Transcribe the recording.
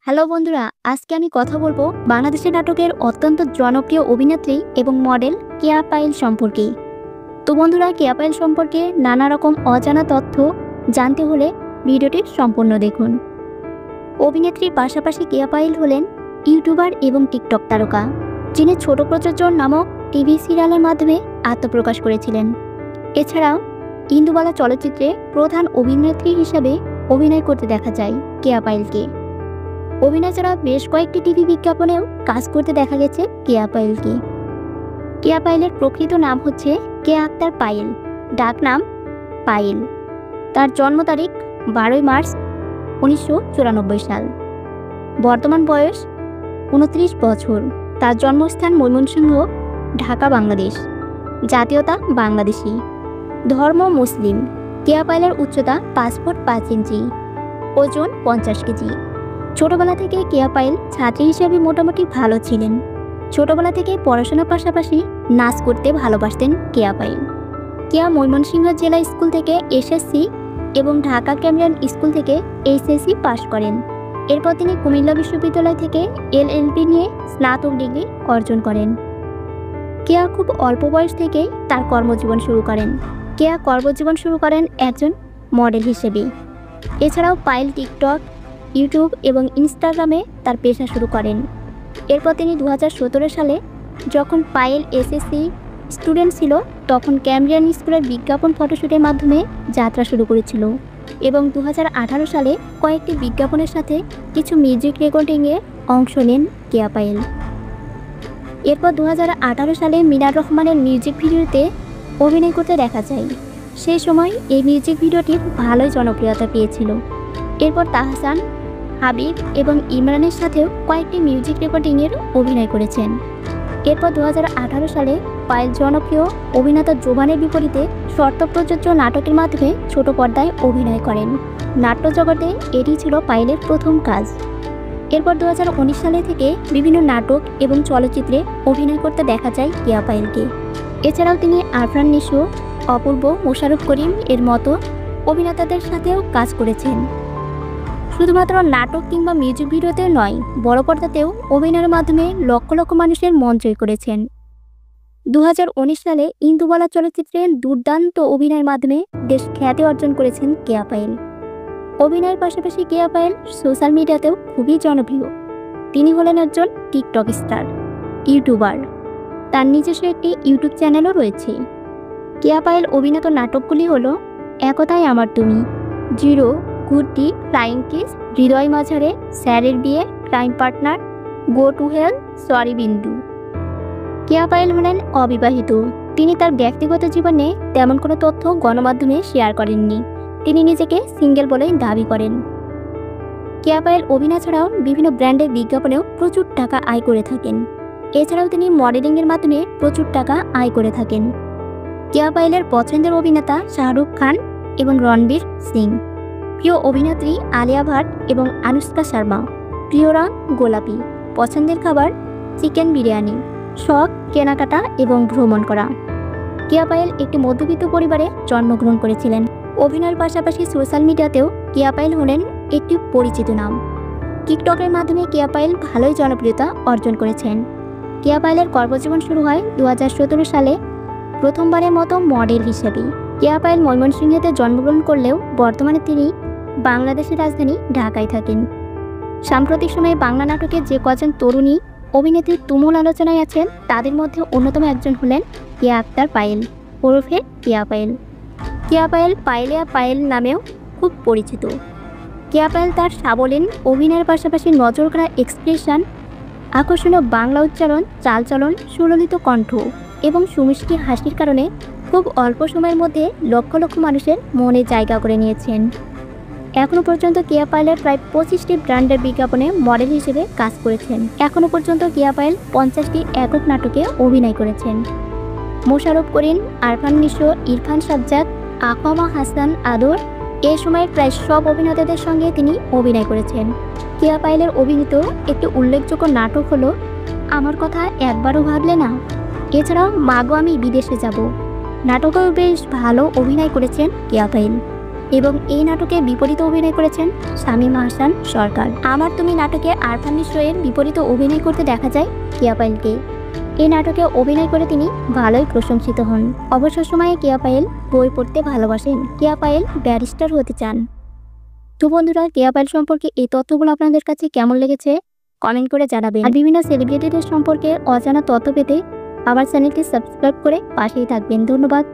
Hello বন্ধুরা, আজকে আমি কথা বলবো বাংলাদেশের নাটকের অত্যন্ত জনপ্রিয় অভিনেত্রী এবং মডেল কেয়া পায়েল সম্পর্কে। তো বন্ধুরা, কেয়া পায়েল সম্পর্কে নানা রকম অজানা তথ্য জানতে হলে ভিডিওটি সম্পূর্ণ দেখুন। অভিনেত্রীর পাশাপাশি কেয়া পায়েল হলেন ইউটিউবার এবং টিকটক তারকা, যিনি ছোট প্রযোজক নামক টিভি সিরিয়ালের মাধ্যমে আত্মপ্রকাশ করেছিলেন। এছাড়াও ইন্দুবালা চলচ্চিত্রে প্রধান অভিনেত্রী হিসাবে অভিনয় করতে দেখা যায় কেয়া পায়েলকে। অভিনয় ছাড়া বেশ কয়েকটি টিভি বিজ্ঞাপনেও কাজ করতে দেখা গেছে কেয়া পায়েলকে। কেয়া পায়েলের প্রকৃত নাম হচ্ছে কেয়া আক্তার পায়েল, ডাক নাম পায়েল। তার জন্ম তারিখ 12 মার্চ 1994 সাল। বর্তমান বয়স 29 বছর। তার জন্মস্থান ময়মনসিংহ, ঢাকা, বাংলাদেশ। জাতীয়তা বাংলাদেশি। ধর্ম মুসলিম। কেয়া পায়েলের উচ্চতা 5 ফুট 5 ইঞ্চি, ওজন 50 কেজি। ছোটবেলা থেকে কেয়া পায়েল ছাত্রী হিসেবে মোটামুটি ভালো ছিলেন। ছোটবেলা থেকে পড়াশোনার পাশাপাশি নাচ করতে ভালোবাসতেন কেয়া পায়েল। কেয়া ময়মনসিংহ জেলা স্কুল থেকে এসএসসি এবং ঢাকা ক্যামেরন স্কুল থেকে এইচএসসি পাশ করেন। এরপর তিনি কুমিল্লা বিশ্ববিদ্যালয় থেকে এলএলবি নিয়ে স্নাতক ডিগ্রি অর্জন করেন। কেয়া খুব অল্প বয়স থেকেই তার কর্মজীবন শুরু করেন। কেয়া কর্মজীবন শুরু করেন একজন মডেল হিসেবে। এছাড়াও পায়েল টিকটক, ইউটিউব এবং ইনস্টাগ্রামে তার পেশা শুরু করেন। এরপর তিনি 2017 সালে, যখন পায়েল এসএসসি স্টুডেন্ট ছিল, তখন ক্যামেরন স্কুলের বিজ্ঞাপন ফটোশ্যুটের মাধ্যমে যাত্রা শুরু করেছিল এবং 2018 সালে কয়েকটি বিজ্ঞাপনের সাথে কিছু মিউজিক রেকর্ডিংয়ে অংশ নেন কেয়া পায়েল। এরপর 2018 সালে মিনার রহমানের মিউজিক ভিডিওতে অভিনয় করতে দেখা যায়। সেই সময় এই মিউজিক ভিডিওটি ভালোই জনপ্রিয়তা পেয়েছিল। এরপর তাহসান, হাবিব এবং ইমরানের সাথেও কয়েকটি মিউজিক রেকর্ডিংয়ের অভিনয় করেছেন। এরপর 2018 সালে পায়েল জনপ্রিয় অভিনেতা জোবানের বিপরীতে শর্ত প্রযোজ্য নাটকের মাধ্যমে ছোট পর্দায় অভিনয় করেন। নাট্যজগতে এটি ছিল পায়েলের প্রথম কাজ। এরপর 2019 সালে থেকে বিভিন্ন নাটক এবং চলচ্চিত্রে অভিনয় করতে দেখা যায় কেয়া পায়েলকে। এছাড়াও তিনি আরফান নিশো, অপূর্ব, মোশাররফ করিম এর মতো অভিনেতাদের সাথেও কাজ করেছেন। শুধুমাত্র নাটক কিংবা মিউজিক ভিডিওতে নয়, বড় পর্দাতেও অভিনয়ের মাধ্যমে লক্ষ লক্ষ মানুষের মন জয় করেছেন। 2019 সালে ইন্দুবালা চলচ্চিত্রে দুর্দান্ত অভিনয়ের মাধ্যমে বেশ খ্যাতি অর্জন করেছেন কেয়া পায়েল। অভিনয়ের পাশাপাশি কেয়া পায়েল সোশ্যাল মিডিয়াতেও খুবই জনপ্রিয়। তিনি হলেন একজন টিকটক স্টার, ইউটিউবার। তার নিজস্ব একটি ইউটিউব চ্যানেলও রয়েছে। কেয়া পায়েল অভিনীত নাটকগুলি হল একতাই Amar Tumi, zero, Guddi, flying kiss, Hridoy Majhare, স্যারের বিয়ে, crime partner, go to hell, sorry Bindu. Keya Payel হলেন অবিবাহিত। তিনি তার ব্যক্তিগত জীবনে তেমন কোনো তথ্য গণমাধ্যমে শেয়ার করেননি। তিনি নিজেকে সিঙ্গেল বলেই দাবি করেন। কেয়া পায়েল অভিনয় ছাড়াও বিভিন্ন ব্র্যান্ডের বিজ্ঞাপনেও প্রচুর টাকা আয় করে থাকেন। এছাড়াও তিনি মডেলিংয়ের মাধ্যমে প্রচুর টাকা আয় করে থাকেন। কেয়া পায়েলের পছন্দের অভিনেতা শাহরুখ খান এবং রণবীর সিং। প্রিয় অভিনেত্রী আলিয়া ভাট এবং আনুষ্কা শর্মা। প্রিয় রং গোলাপি। পছন্দের খাবার চিকেন বিরিয়ানি। শখ কেনাকাটা এবং ভ্রমণ করা। কেয়া পায়েল একটি মধ্যবিত্ত পরিবারে জন্মগ্রহণ করেছিলেন। অভিনয়ের পাশাপাশি সোশ্যাল মিডিয়াতেও কেয়া পায়েল হলেন একটি পরিচিত নাম। টিকটকের মাধ্যমে কেয়া পায়েল ভালোই জনপ্রিয়তা অর্জন করেছেন। কেয়া পায়েলের কর্মজীবন শুরু হয় 2017 সালে প্রথমবারের মতো মডেল হিসেবে। কেয়া পায়েল ময়মনসিংহতে জন্মগ্রহণ করলেও বর্তমানে তিনি বাংলাদেশের রাজধানী ঢাকায় থাকেন। সাম্প্রতিক সময়ে বাংলা নাটকে যে কজন তরুণী অভিনেত্রী তুমুল আলোচনায় আছেন, তাদের মধ্যে অন্যতম একজন হলেন কেয়া আক্তার পায়েল ওরফে কেয়া পায়েল। কেয়া পায়েল পায়েলিয়া পায়েল নামেও খুব পরিচিত। কেয়া পায়েল তার সাবলীল অভিনয়ের পাশাপাশি নজর করা এক্সপ্রেশন, আকর্ষণীয় বাংলা উচ্চারণ, চালচলন, সুললিত কণ্ঠ এবং সুমিষ্টি হাসির কারণে খুব অল্প সময়ের মধ্যে লক্ষ লক্ষ মানুষের মনে জায়গা করে নিয়েছেন। এখনও পর্যন্ত কেয়া পায়েলের প্রায় 25টি ব্র্যান্ডের বিজ্ঞাপনে মডেল হিসেবে কাজ করেছেন। এখনও পর্যন্ত কেয়া পায়েল 50টি একক নাটকে অভিনয় করেছেন। মোশাররফ করিম, আরফান নিশো, ইরফান সাজ্জাদ, আকমা হাসান আদর এ সময়ের প্রায় সব অভিনেতাদের সঙ্গে তিনি অভিনয় করেছেন। কেয়া পায়েলের অভিনীত একটি উল্লেখযোগ্য নাটক হলো আমার কথা একবারও ভাবলে না। এছাড়াও মাগো আমি বিদেশে যাব নাটকেও বেশ ভালো অভিনয় করেছেন কেয়া পায়েল। এবং এই নাটকে বিপরীতে অভিনয় করেছেন শামীম আহসান সরকার। আমার তুমি নাটকে আরফান নিশ্চয়ের বিপরীতে অভিনয় করতে দেখা যায় কেয়া পায়েলকে। এই নাটকে অভিনয় করে তিনি ভালোই প্রশংসিত হন। অবসর সময়ে কেয়া পায়েল বই পড়তে ভালোবাসেন। কেয়া পায়েল ব্যারিস্টার হতে চান। তো বন্ধুরা, কেয়া পায়েল সম্পর্কে এই তথ্যগুলো আপনাদের কাছে কেমন লেগেছে কমেন্ট করে জানাবেন। আর বিভিন্ন সেলিব্রিটিদের সম্পর্কে অজানা তথ্য পেতে আমার চ্যানেলটি সাবস্ক্রাইব করে পাশেই থাকবেন। ধন্যবাদ।